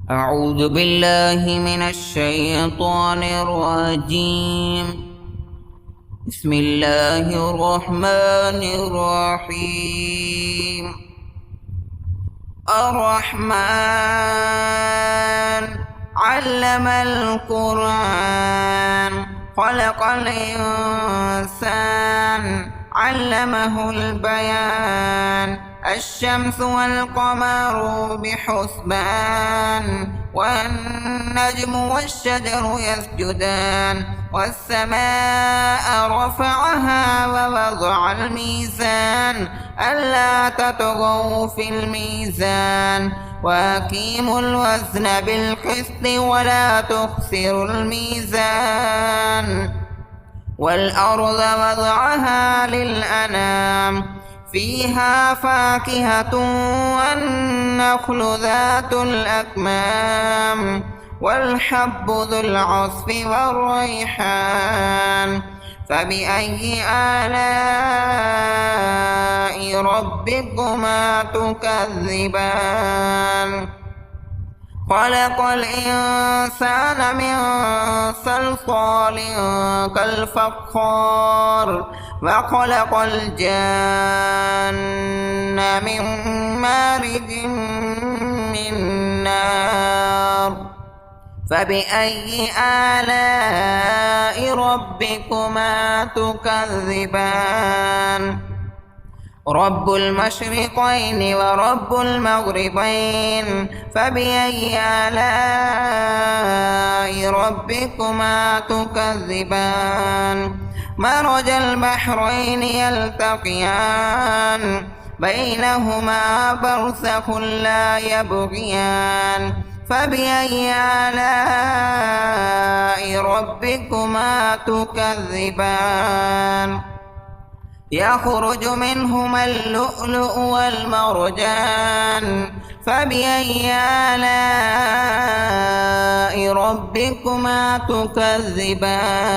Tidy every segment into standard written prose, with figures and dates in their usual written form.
أعوذ بالله من الشيطان الرجيم. بسم الله الرحمن الرحيم. الرحمن علم القرآن خلق الإنسان علمه البيان الشمس والقمر بحسبان والنجم والشجر يسجدان والسماء رفعها ووضع الميزان ألا تطغوا في الميزان وأقيموا الوزن بالقسط ولا تخسروا الميزان والأرض وضعها للأنام فيها فاكهة والنخل ذات الأكمام والحب ذو العصف والريحان فبأي آلاء ربكما تكذبان خلق الإنسان من صلصال كالفخار وخلق الجن من مارج من نار فبأي آلاء ربكما تكذبان رب المشرقين ورب المغربين فبأي آلاء ربكما تكذبان مرج البحرين يلتقيان بينهما برزخ لا يبغيان فبأي آلاء ربكما تكذبان يخرج منهما اللؤلؤ والمرجان فبأي آلاء ربكما تكذبان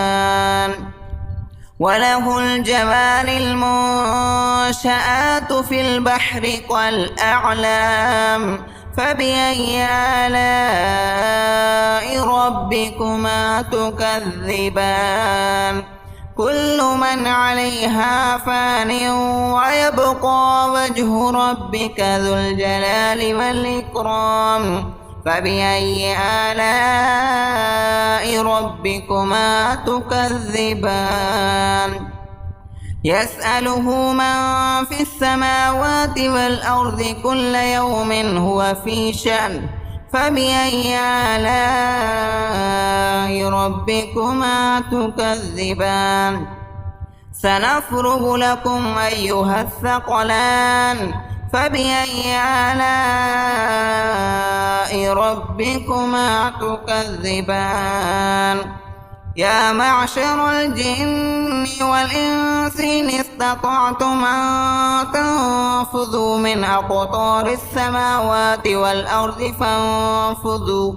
وله الجوار المنشآت في البحر كالأعلام فبأي آلاء ربكما تكذبان كل من عليها فان ويبقى وجه ربك ذو الجلال والإكرام فبأي آلاء ربكما تكذبان يسأله من في السماوات والأرض كل يوم هو في شأن فبأي آلاء ربكما تكذبان سنفرغ لكم أيها الثقلان فبأي آلاء ربكما تكذبان يا معشر الجن والإنس إن استطعتم أن تنفذوا من أقطار السماوات والأرض فانفذوا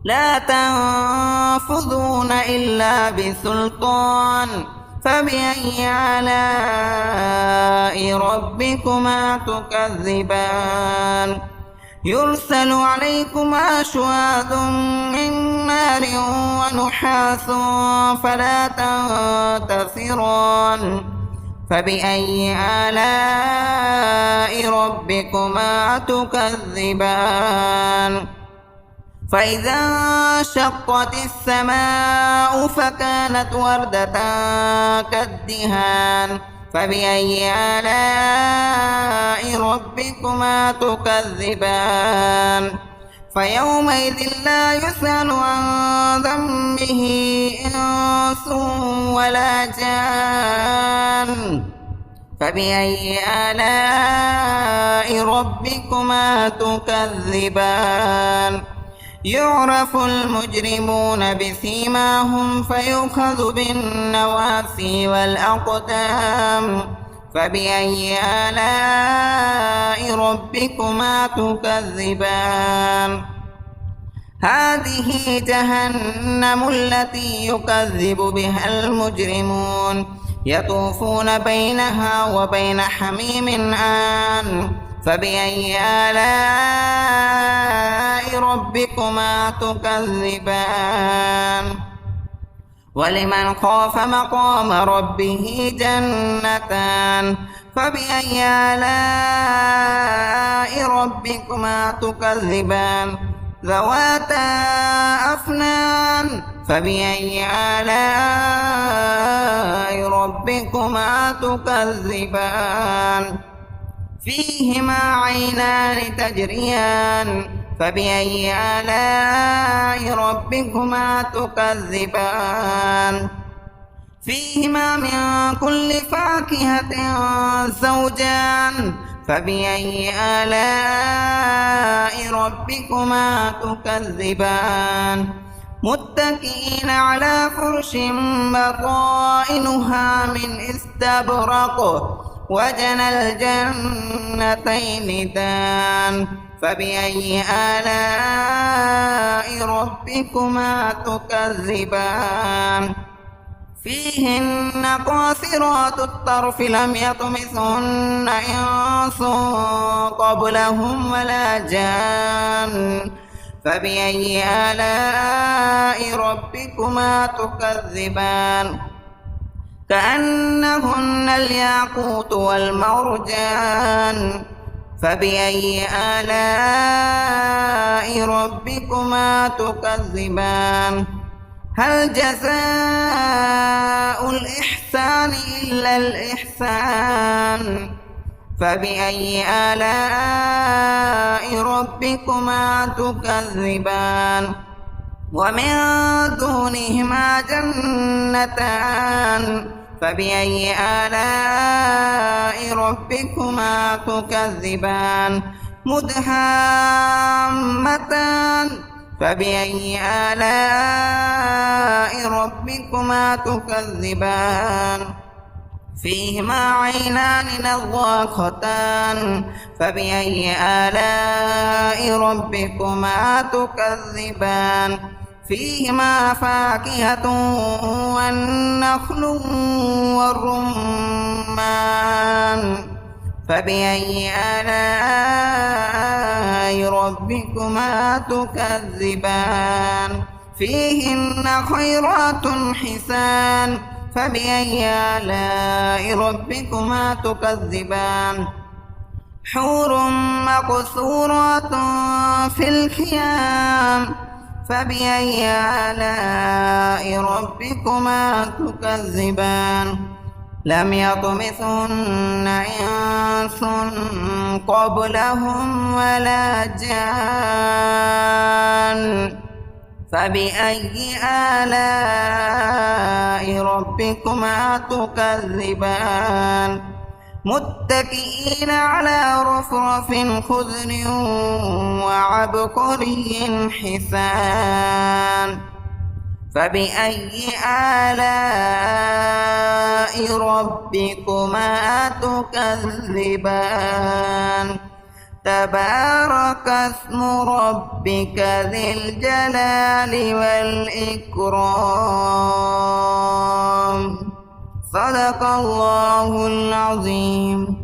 لا تنفذون إلا بسلطان فبأي آلاء ربكما تكذبان يرسل عليكما شواظ من نار ونحاس فلا تنتصران فبأي آلاء ربكما تكذبان فإذا انشقت السماء فكانت وردة كالدهان فبأي آلاء ربكما تكذبان فيومئذ لا يسأل عن ذنبه إنس ولا جان فبأي آلاء ربكما تكذبان يعرف المجرمون بسيماهم فيؤخذ بالنواسي والأقدام فبأي آلاء ربكما تكذبان هذه جهنم التي يكذب بها المجرمون يطوفون بينها وبين حميم آن فبأي آلاء ربكما تكذبان ولمن خاف مقام ربه جنتان فبأي آلاء ربكما تكذبان ذواتا أفنان فبأي آلاء ربكما تكذبان فيهما عينان تجريان فبأي آلاء ربكما تكذبان فيهما من كل فاكهة زوجان فبأي آلاء ربكما تكذبان متكئين على فرش بطائنها من استبرق وجنى الجنتين دان فبأي آلاء ربكما تكذبان فيهن قاصرات الطرف لم يطمثهن إنس قبلهم ولا جان فبأي آلاء ربكما تكذبان كأنهن الياقوت والمرجان فبأي آلاء ربكما تكذبان هل جزاء الإحسان إلا الإحسان فبأي آلاء ربكما تكذبان ومن دونهما جنتان فبأي آلاء ربكما تكذبان مدهامتان فبأي آلاء ربكما تكذبان فيهما عينان نضاختان فبأي آلاء ربكما تكذبان فيهما فاكهة والنخل والرمان فبأي آلاء ربكما تكذبان فيهن خيرات حسان فبأي آلاء ربكما تكذبان حور مقصورات في الخيام فبأي آلاء ربكما تكذبان لم يطمثهن إنس قبلهم ولا جان فبأي آلاء ربكما تكذبان متكئين على رفرف خضر وعبقري حسان فبأي آلاء ربكما تكذبان تبارك اسم ربك ذي الجلال والإكرام صدق الله العظيم.